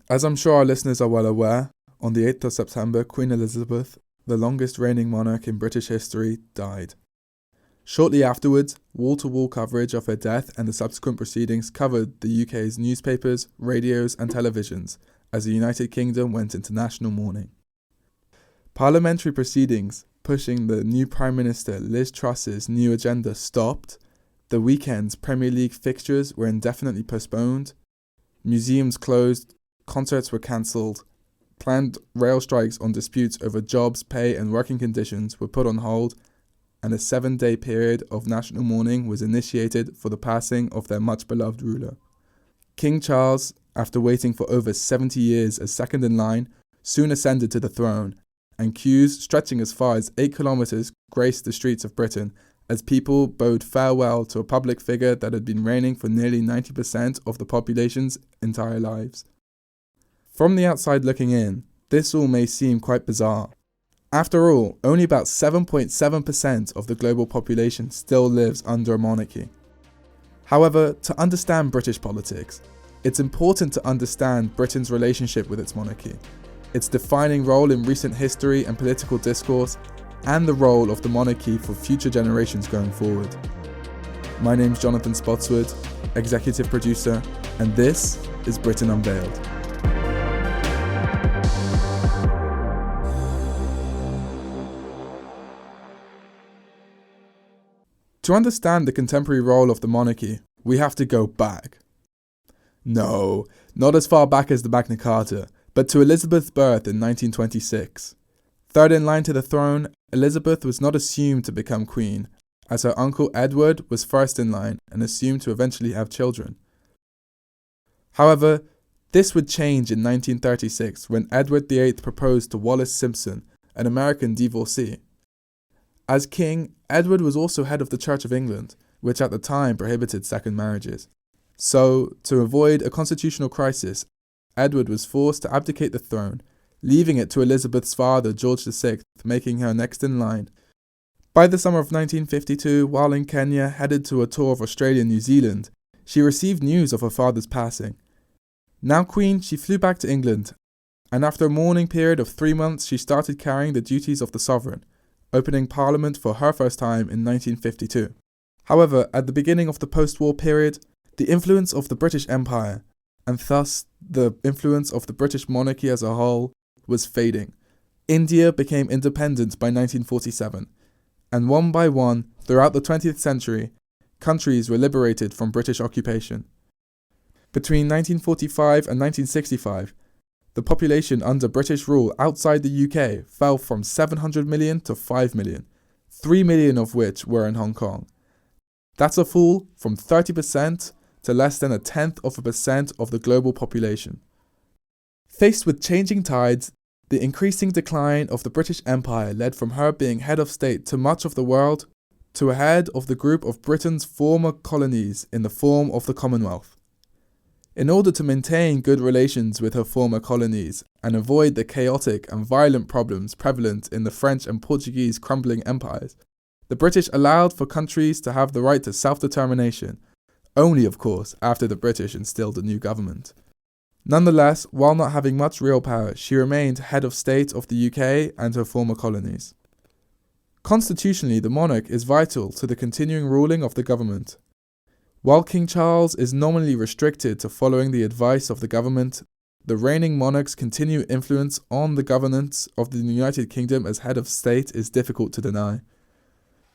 As I'm sure our listeners are well aware, on the 8th of September, Queen Elizabeth, the longest reigning monarch in British history, died. Shortly afterwards, wall-to-wall coverage of her death and the subsequent proceedings covered the UK's newspapers, radios and televisions as the United Kingdom went into national mourning. Parliamentary proceedings pushing the new Prime Minister Liz Truss's new agenda stopped, the weekend's Premier League fixtures were indefinitely postponed, museums closed, concerts were cancelled, planned rail strikes on disputes over jobs, pay and working conditions were put on hold, and a 7-day period of national mourning was initiated for the passing of their much-beloved ruler. King Charles, after waiting for over 70 years as second in line, soon ascended to the throne, and queues stretching as far as 8 kilometres graced the streets of Britain as people bowed farewell to a public figure that had been reigning for nearly 90% of the population's entire lives. From the outside looking in, this all may seem quite bizarre. After all, only about 7.7% of the global population still lives under a monarchy. However, to understand British politics, it's important to understand Britain's relationship with its monarchy, its defining role in recent history and political discourse, and the role of the monarchy for future generations going forward. My name's Jonathan Spotswood, executive producer, and this is Britain Unveiled. To understand the contemporary role of the monarchy, we have to go back. No, not as far back as the Magna Carta, but to Elizabeth's birth in 1926. Third in line to the throne, Elizabeth was not assumed to become queen, as her uncle Edward was first in line and assumed to eventually have children. However, this would change in 1936 when Edward VIII proposed to Wallis Simpson, an American divorcee. As king, Edward was also head of the Church of England, which at the time prohibited second marriages. So, to avoid a constitutional crisis, Edward was forced to abdicate the throne, leaving it to Elizabeth's father, George VI, making her next in line. By the summer of 1952, while in Kenya, headed to a tour of Australia and New Zealand, she received news of her father's passing. Now queen, she flew back to England, and after a mourning period of 3 months, she started carrying the duties of the sovereign, opening Parliament for her first time in 1952. However, at the beginning of the post-war period, the influence of the British Empire, and thus the influence of the British monarchy as a whole, was fading. India became independent by 1947, and one by one, throughout the 20th century, countries were liberated from British occupation. Between 1945 and 1965, the population under British rule outside the UK fell from 700 million to 5 million, 3 million of which were in Hong Kong. That's a fall from 30% to less than 0.1% of the global population. Faced with changing tides, the increasing decline of the British Empire led from her being head of state to much of the world to a head of the group of Britain's former colonies in the form of the Commonwealth. In order to maintain good relations with her former colonies and avoid the chaotic and violent problems prevalent in the French and Portuguese crumbling empires, the British allowed for countries to have the right to self-determination, only of course after the British instilled a new government. Nonetheless, while not having much real power, she remained head of state of the UK and her former colonies. Constitutionally, the monarch is vital to the continuing ruling of the government. While King Charles is nominally restricted to following the advice of the government, the reigning monarch's continued influence on the governance of the United Kingdom as head of state is difficult to deny.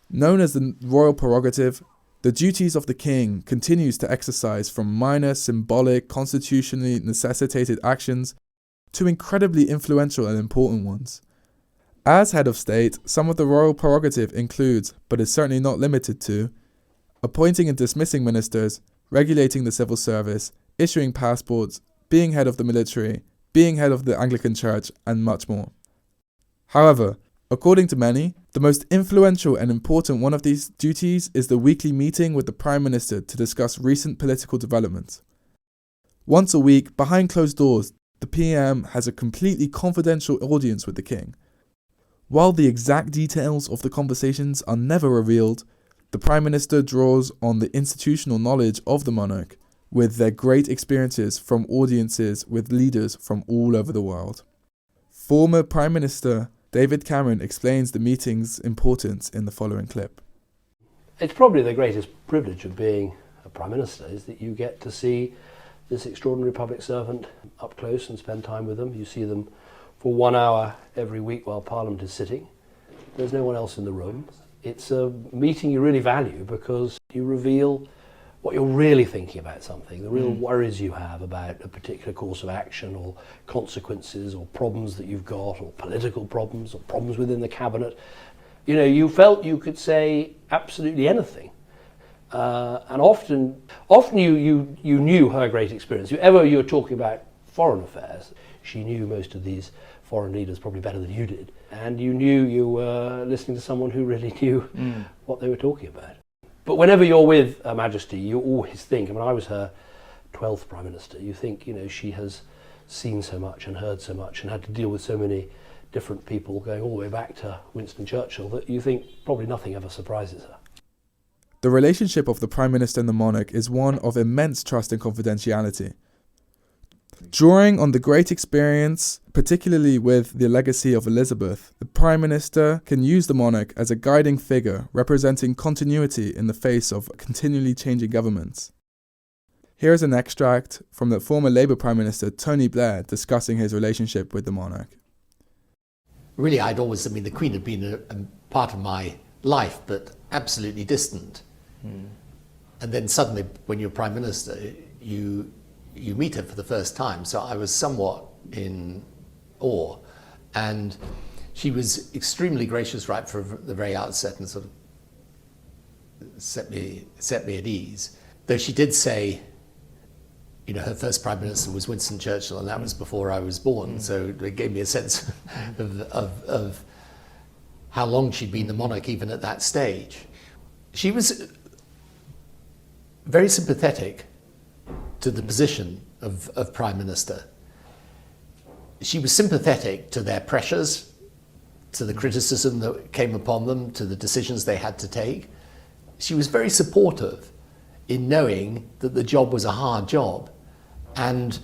Known as the royal prerogative, the duties of the king continues to exercise from minor, symbolic, constitutionally necessitated actions to incredibly influential and important ones. As head of state, some of the royal prerogative includes, but is certainly not limited to, appointing and dismissing ministers, regulating the civil service, issuing passports, being head of the military, being head of the Anglican Church, and much more. However, according to many, the most influential and important one of these duties is the weekly meeting with the Prime Minister to discuss recent political developments. Once a week, behind closed doors, the PM has a completely confidential audience with the King. While the exact details of the conversations are never revealed, the Prime Minister draws on the institutional knowledge of the monarch, with their great experiences from audiences with leaders from all over the world. Former Prime Minister David Cameron explains the meeting's importance in the following clip. It's probably the greatest privilege of being a Prime Minister is that you get to see this extraordinary public servant up close and spend time with them. You see them for 1 hour every week while Parliament is sitting. There's no one else in the room. It's a meeting you really value because you reveal what you're really thinking about something, the real worries you have about a particular course of action or consequences or problems that you've got or political problems or problems within the cabinet. You know, you felt you could say absolutely anything. And often you knew her great experience. If ever you were talking about foreign affairs, she knew most of these foreign leaders probably better than you did. And you knew you were listening to someone who really knew what they were talking about. But whenever you're with Her Majesty, you always think, I mean, I was her 12th Prime Minister, you think, you know, she has seen so much and heard so much and had to deal with so many different people going all the way back to Winston Churchill that you think probably nothing ever surprises her. The relationship of the Prime Minister and the monarch is one of immense trust and confidentiality. Drawing on the great experience, particularly with the legacy of Elizabeth, the Prime Minister can use the monarch as a guiding figure representing continuity in the face of continually changing governments. Here is an extract from the former Labour Prime Minister Tony Blair discussing his relationship with the monarch. Really, the Queen had been a part of my life, but absolutely distant. And then suddenly, when you're Prime Minister, you meet her for the first time. So I was somewhat in awe. And she was extremely gracious right from the very outset and sort of set me at ease. Though she did say, you know, her first Prime Minister was Winston Churchill, and that was before I was born. So it gave me a sense of how long she'd been the monarch even at that stage. She was very sympathetic to the position of Prime Minister. She was sympathetic to their pressures, to the criticism that came upon them, to the decisions they had to take. She was very supportive in knowing that the job was a hard job. And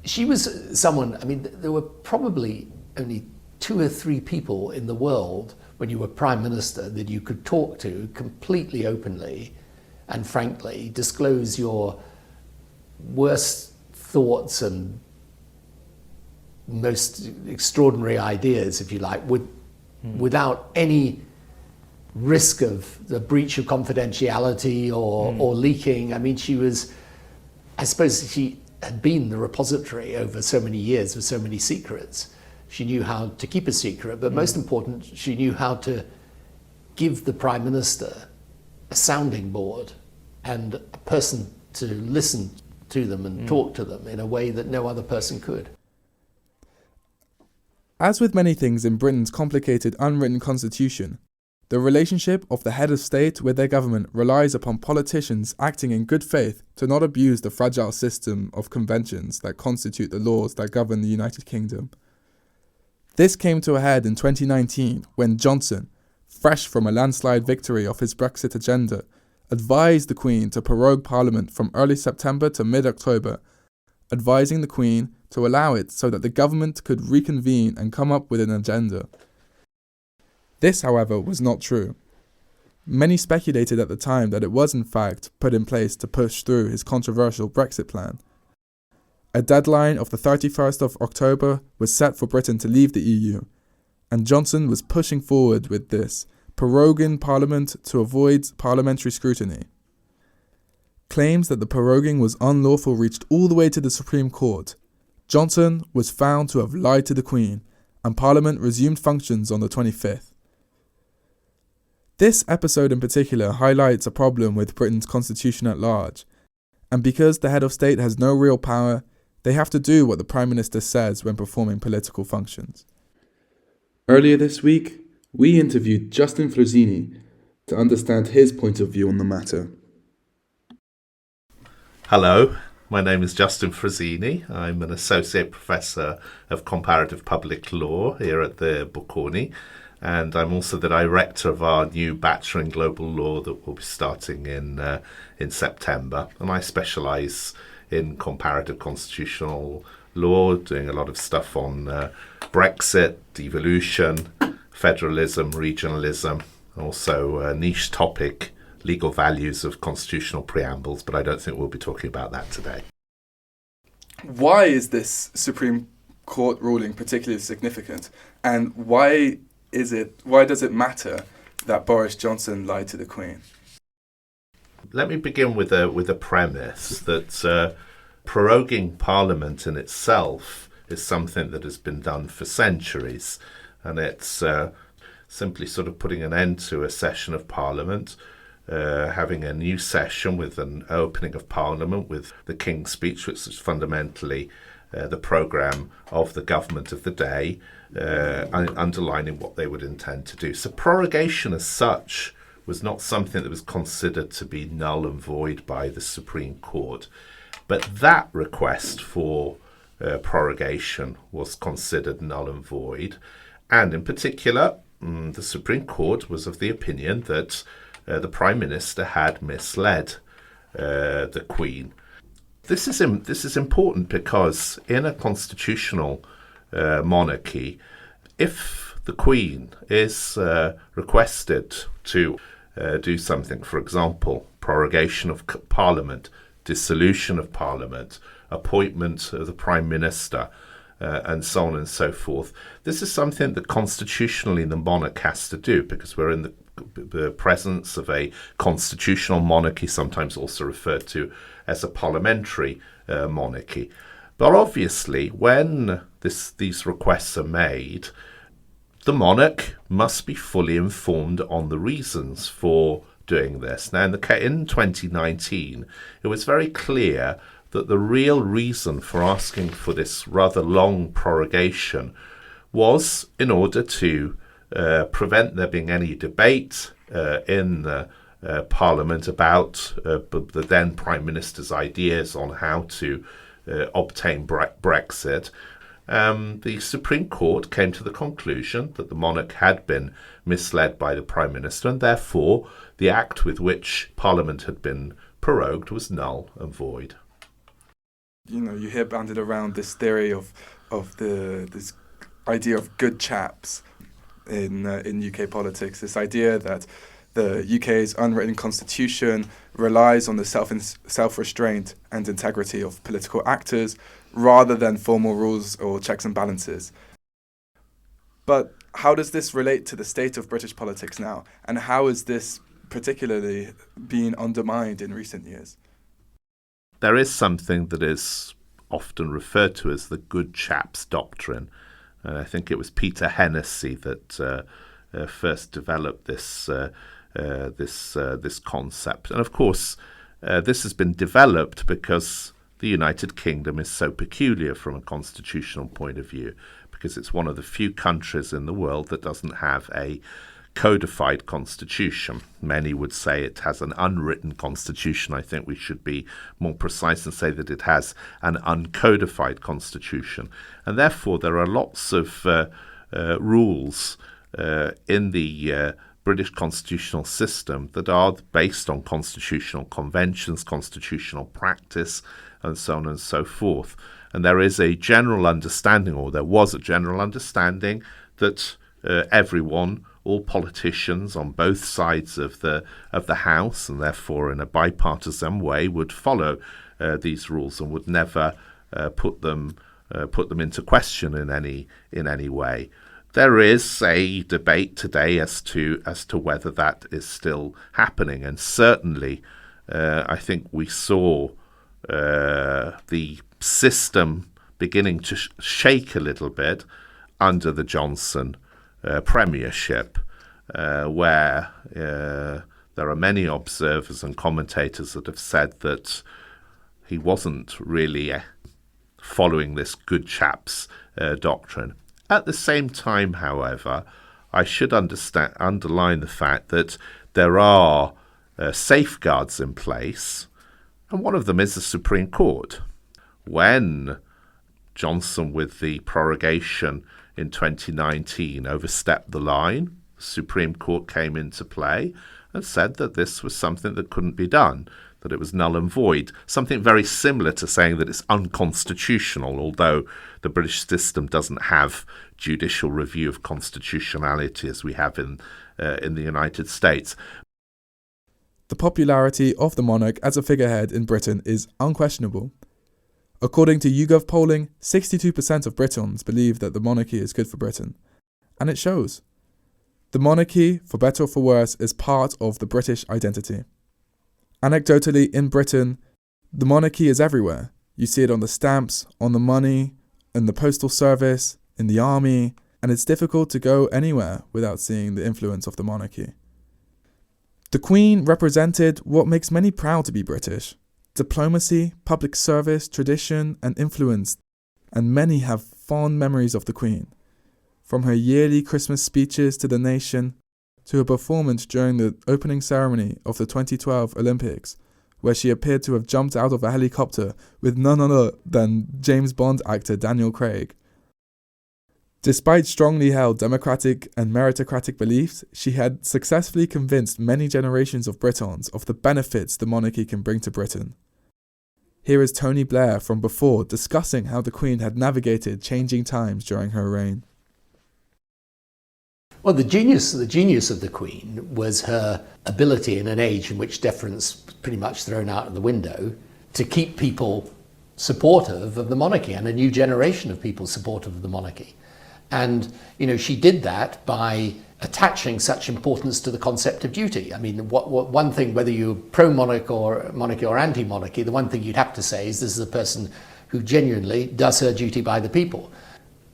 she was someone, I mean, there were probably only 2 or 3 people in the world when you were Prime Minister that you could talk to completely openly and frankly, disclose your worst thoughts and most extraordinary ideas, if you like, without any risk of the breach of confidentiality or leaking. I mean, I suppose she had been the repository over so many years with so many secrets. She knew how to keep a secret, but most important, she knew how to give the Prime Minister a sounding board and a person to listen to them and talk to them in a way that no other person could. As with many things in Britain's complicated unwritten constitution, the relationship of the head of state with their government relies upon politicians acting in good faith to not abuse the fragile system of conventions that constitute the laws that govern the United Kingdom. This came to a head in 2019 when Johnson, fresh from a landslide victory of his Brexit agenda, advised the Queen to prorogue Parliament from early September to mid-October, advising the Queen to allow it so that the government could reconvene and come up with an agenda. This, however, was not true. Many speculated at the time that it was in fact put in place to push through his controversial Brexit plan. A deadline of the 31st of October was set for Britain to leave the EU, and Johnson was pushing forward with this, proroguing Parliament to avoid parliamentary scrutiny. Claims that the proroguing was unlawful reached all the way to the Supreme Court. Johnson was found to have lied to the Queen, and Parliament resumed functions on the 25th. This episode in particular highlights a problem with Britain's constitution at large, and because the head of state has no real power, they have to do what the Prime Minister says when performing political functions. Earlier this week, we interviewed Justin Frosini to understand his point of view on the matter. Hello, my name is Justin Frosini. I'm an Associate Professor of Comparative Public Law here at the Bocconi, and I'm also the director of our new Bachelor in Global Law that will be starting in September. And I specialise in comparative constitutional law, doing a lot of stuff on Brexit, devolution, federalism, regionalism, also a niche topic, legal values of constitutional preambles, but I don't think we'll be talking about that today. Why is this Supreme Court ruling particularly significant, and why does it matter that Boris Johnson lied to the Queen? Let me begin with a premise that proroguing Parliament in itself is something that has been done for centuries, and it's simply sort of putting an end to a session of Parliament, having a new session with an opening of Parliament with the King's Speech, which is fundamentally the programme of the government of the day, underlining what they would intend to do. So prorogation as such was not something that was considered to be null and void by the Supreme Court. But that request for prorogation was considered null and void. And in particular, the Supreme Court was of the opinion that the Prime Minister had misled the Queen. This is important because in a constitutional monarchy, if the Queen is requested to do something, for example, prorogation of Parliament, dissolution of Parliament, appointment of the Prime Minister, and so on and so forth, this is something that constitutionally the monarch has to do, because we're in the presence of a constitutional monarchy, sometimes also referred to as a parliamentary monarchy. But obviously, when these requests are made, the monarch must be fully informed on the reasons for doing this. Now, in 2019, it was very clear that the real reason for asking for this rather long prorogation was in order to prevent there being any debate in the Parliament about the then Prime Minister's ideas on how to obtain Brexit. The Supreme Court came to the conclusion that the monarch had been misled by the Prime Minister, and therefore the act with which Parliament had been prorogued was null and void. You hear banded around this theory of this idea of good chaps in UK politics. This idea that the UK's unwritten constitution relies on the self-restraint and integrity of political actors rather than formal rules or checks and balances. But how does this relate to the state of British politics now? And how is this particularly being undermined in recent years? There is something that is often referred to as the good chaps doctrine. I think it was Peter Hennessy that first developed this concept. And of course, this has been developed because the United Kingdom is so peculiar from a constitutional point of view, because it's one of the few countries in the world that doesn't have a codified constitution. Many would say it has an unwritten constitution. I think we should be more precise and say that it has an uncodified constitution. And therefore there are lots of rules in the British constitutional system that are based on constitutional conventions, constitutional practice, and so on and so forth. And there is a general understanding, or there was a general understanding, that everyone, all politicians on both sides of the House, and therefore in a bipartisan way, would follow these rules and would never put them into question in any way. There is a debate today as to whether that is still happening, and certainly I think we saw the system beginning to shake a little bit under the Johnson premiership, where there are many observers and commentators that have said that he wasn't really following this good chaps doctrine. At the same time, however, I should underline the fact that there are safeguards in place, and one of them is the Supreme Court. When Johnson, with the prorogation in 2019 overstepped the line. The Supreme Court came into play and said that this was something that couldn't be done, that it was null and void, something very similar to saying that it's unconstitutional, although the British system doesn't have judicial review of constitutionality as we have in the United States. The popularity of the monarch as a figurehead in Britain is unquestionable. According to YouGov polling, 62% of Britons believe that the monarchy is good for Britain. And it shows. The monarchy, for better or for worse, is part of the British identity. Anecdotally, in Britain, the monarchy is everywhere. You see it on the stamps, on the money, in the postal service, in the army, and it's difficult to go anywhere without seeing the influence of the monarchy. The Queen represented what makes many proud to be British: diplomacy, public service, tradition, and influence, and many have fond memories of the Queen. From her yearly Christmas speeches to the nation, to her performance during the opening ceremony of the 2012 Olympics, where she appeared to have jumped out of a helicopter with none other than James Bond actor Daniel Craig. Despite strongly held democratic and meritocratic beliefs, she had successfully convinced many generations of Britons of the benefits the monarchy can bring to Britain. Here is Tony Blair from before discussing how the Queen had navigated changing times during her reign. Well, the genius of the Queen was her ability in an age in which deference was pretty much thrown out of the window to keep people supportive of the monarchy, and a new generation of people supportive of the monarchy. And, she did that by attaching such importance to the concept of duty. I mean, one thing, whether you're pro-monarch or monarchy or anti-monarchy, the one thing you'd have to say is this is a person who genuinely does her duty by the people.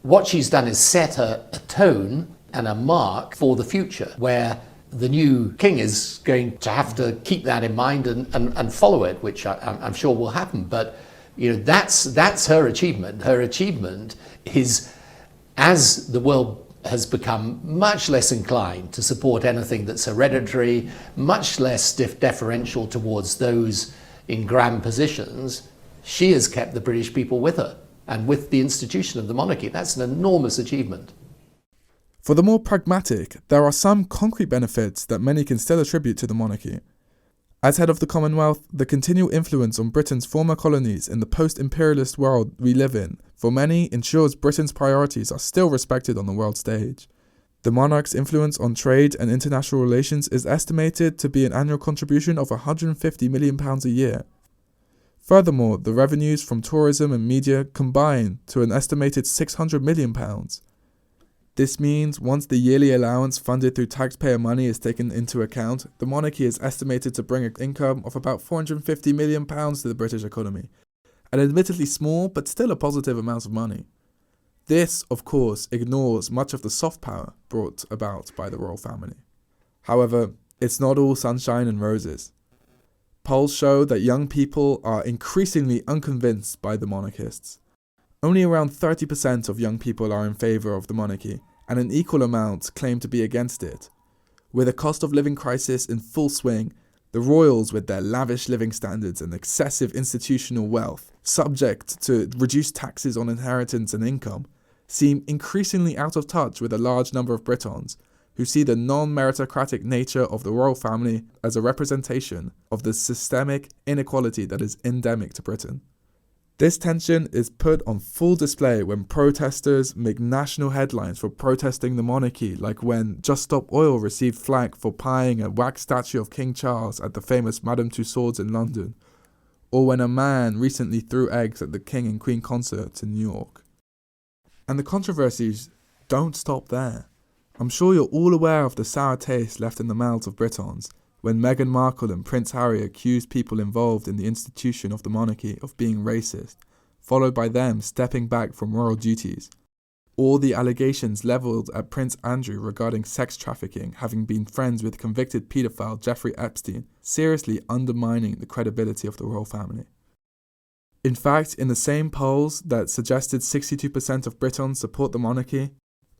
What she's done is set a tone and a mark for the future, where the new king is going to have to keep that in mind and follow it, which I'm sure will happen. But, that's her achievement. Her achievement is, as the world has become much less inclined to support anything that's hereditary, much less deferential towards those in grand positions, she has kept the British people with her and with the institution of the monarchy. That's an enormous achievement. For the more pragmatic, there are some concrete benefits that many can still attribute to the monarchy. As head of the Commonwealth, the continual influence on Britain's former colonies in the post-imperialist world we live in, for many, ensures Britain's priorities are still respected on the world stage. The monarch's influence on trade and international relations is estimated to be an annual contribution of £150 million a year. Furthermore, the revenues from tourism and media combine to an estimated £600 million. This means once the yearly allowance funded through taxpayer money is taken into account, the monarchy is estimated to bring an income of about £450 million to the British economy, an admittedly small but still a positive amount of money. This, of course, ignores much of the soft power brought about by the royal family. However, it's not all sunshine and roses. Polls show that young people are increasingly unconvinced by the monarchists. Only around 30% of young people are in favour of the monarchy, and an equal amount claim to be against it. With a cost of living crisis in full swing, the royals, with their lavish living standards and excessive institutional wealth, subject to reduced taxes on inheritance and income, seem increasingly out of touch with a large number of Britons, who see the non-meritocratic nature of the royal family as a representation of the systemic inequality that is endemic to Britain. This tension is put on full display when protesters make national headlines for protesting the monarchy, like when Just Stop Oil received flack for pieing a wax statue of King Charles at the famous Madame Tussauds in London, or when a man recently threw eggs at the King and Queen concerts in New York. And the controversies don't stop there. I'm sure you're all aware of the sour taste left in the mouths of Britons when Meghan Markle and Prince Harry accused people involved in the institution of the monarchy of being racist, followed by them stepping back from royal duties. Or the allegations levelled at Prince Andrew regarding sex trafficking having been friends with convicted paedophile Jeffrey Epstein, seriously undermining the credibility of the royal family. In fact, in the same polls that suggested 62% of Britons support the monarchy,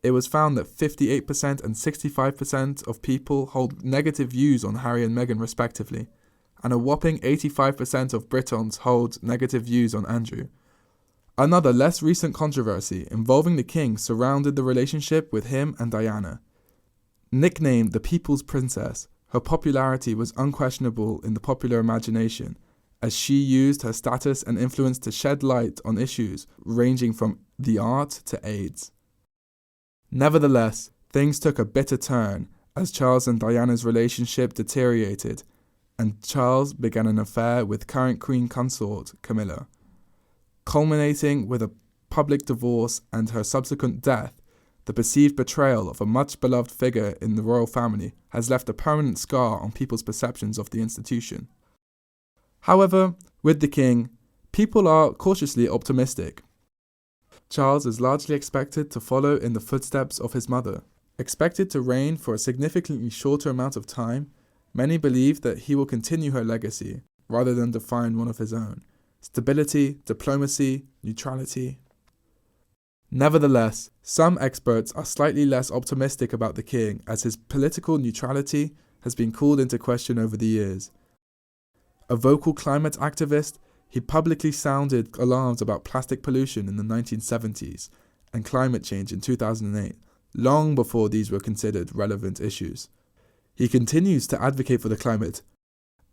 it was found that 58% and 65% of people hold negative views on Harry and Meghan respectively, and a whopping 85% of Britons hold negative views on Andrew. Another less recent controversy involving the king surrounded the relationship with him and Diana. Nicknamed the People's Princess, her popularity was unquestionable in the popular imagination, as she used her status and influence to shed light on issues ranging from the art to AIDS. Nevertheless, things took a bitter turn as Charles and Diana's relationship deteriorated, and Charles began an affair with current Queen Consort Camilla, culminating with a public divorce and her subsequent death. The perceived betrayal of a much-beloved figure in the royal family has left a permanent scar on people's perceptions of the institution. However, with the king, people are cautiously optimistic. Charles is largely expected to follow in the footsteps of his mother. Expected to reign for a significantly shorter amount of time, many believe that he will continue her legacy, rather than define one of his own. Stability, diplomacy, neutrality. Nevertheless, some experts are slightly less optimistic about the king, as his political neutrality has been called into question over the years. A vocal climate activist, he publicly sounded alarms about plastic pollution in the 1970s and climate change in 2008, long before these were considered relevant issues. He continues to advocate for the climate,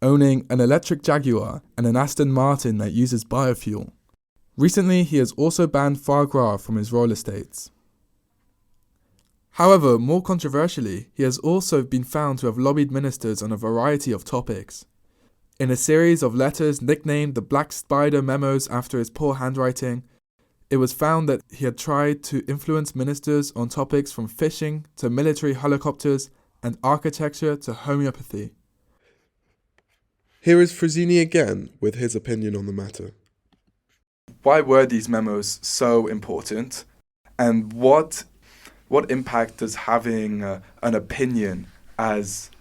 owning an electric Jaguar and an Aston Martin that uses biofuel. Recently, he has also banned foie gras from his royal estates. However, more controversially, he has also been found to have lobbied ministers on a variety of topics. In a series of letters nicknamed the Black Spider Memos after his poor handwriting, it was found that he had tried to influence ministers on topics from fishing to military helicopters and architecture to homeopathy. Here is Frosini again with his opinion on the matter. Why were these memos so important, and what impact does having an opinion as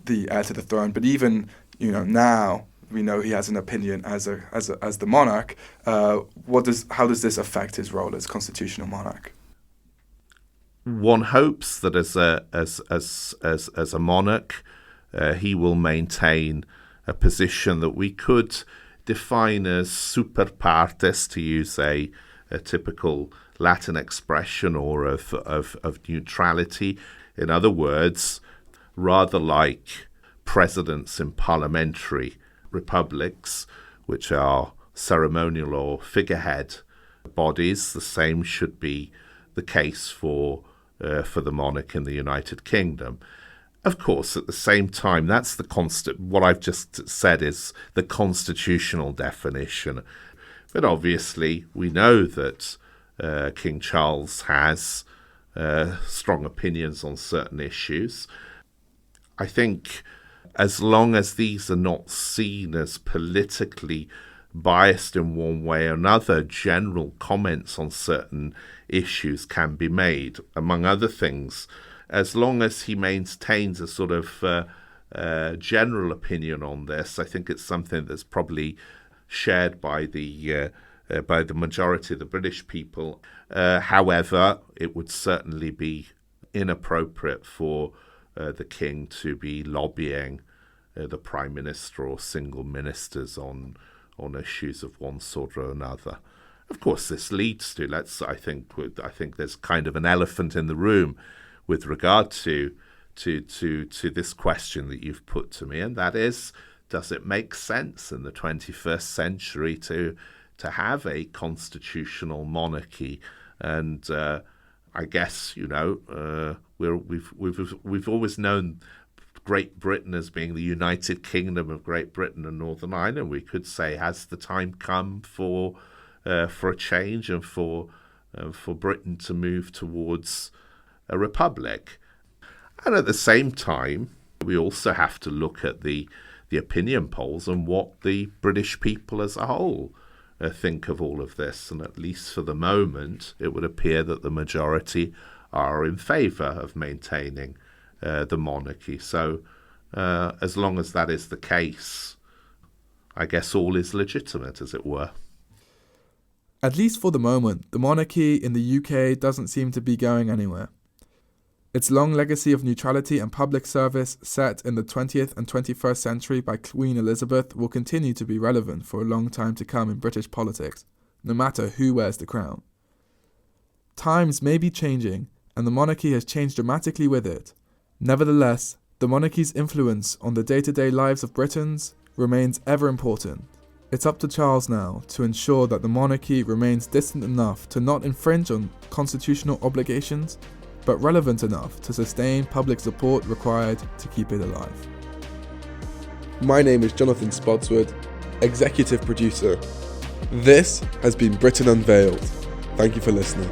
the heir to the throne, but even now we know he has an opinion as the monarch. How does this affect his role as constitutional monarch? One hopes that as a monarch, he will maintain a position that we could define as super partes, to use a typical Latin expression, or of neutrality. In other words, rather like presidents in parliamentary republics, which are ceremonial or figurehead bodies, the same should be the case for the monarch in the United Kingdom. Of course, at the same time, that's what I've just said is the constitutional definition. But obviously, we know that King Charles has strong opinions on certain issues. I think as long as these are not seen as politically biased in one way or another, general comments on certain issues can be made. Among other things, as long as he maintains a sort of general opinion on this, I think it's something that's probably shared by the majority of the British people. However, it would certainly be inappropriate for the king to be lobbying the prime minister or single ministers on issues of one sort or another. Of course, this leads to I think there's kind of an elephant in the room with regard to this question that you've put to me, and that is, does it make sense in the 21st century to have a constitutional monarchy? And I guess we've always known Great Britain as being the United Kingdom of Great Britain and Northern Ireland. We could say, has the time come for a change and for Britain to move towards a republic? And at the same time, we also have to look at the opinion polls and what the British people as a whole think of all of this. And at least for the moment, it would appear that the majority are in favour of maintaining the monarchy. So as long as that is the case, I guess all is legitimate, as it were. At least for the moment, the monarchy in the UK doesn't seem to be going anywhere. Its long legacy of neutrality and public service set in the 20th and 21st century by Queen Elizabeth will continue to be relevant for a long time to come in British politics, no matter who wears the crown. Times may be changing, and the monarchy has changed dramatically with it. Nevertheless, the monarchy's influence on the day-to-day lives of Britons remains ever important. It's up to Charles now to ensure that the monarchy remains distant enough to not infringe on constitutional obligations, but relevant enough to sustain public support required to keep it alive. My name is Jonathan Spotswood, executive producer. This has been Britain Unveiled. Thank you for listening.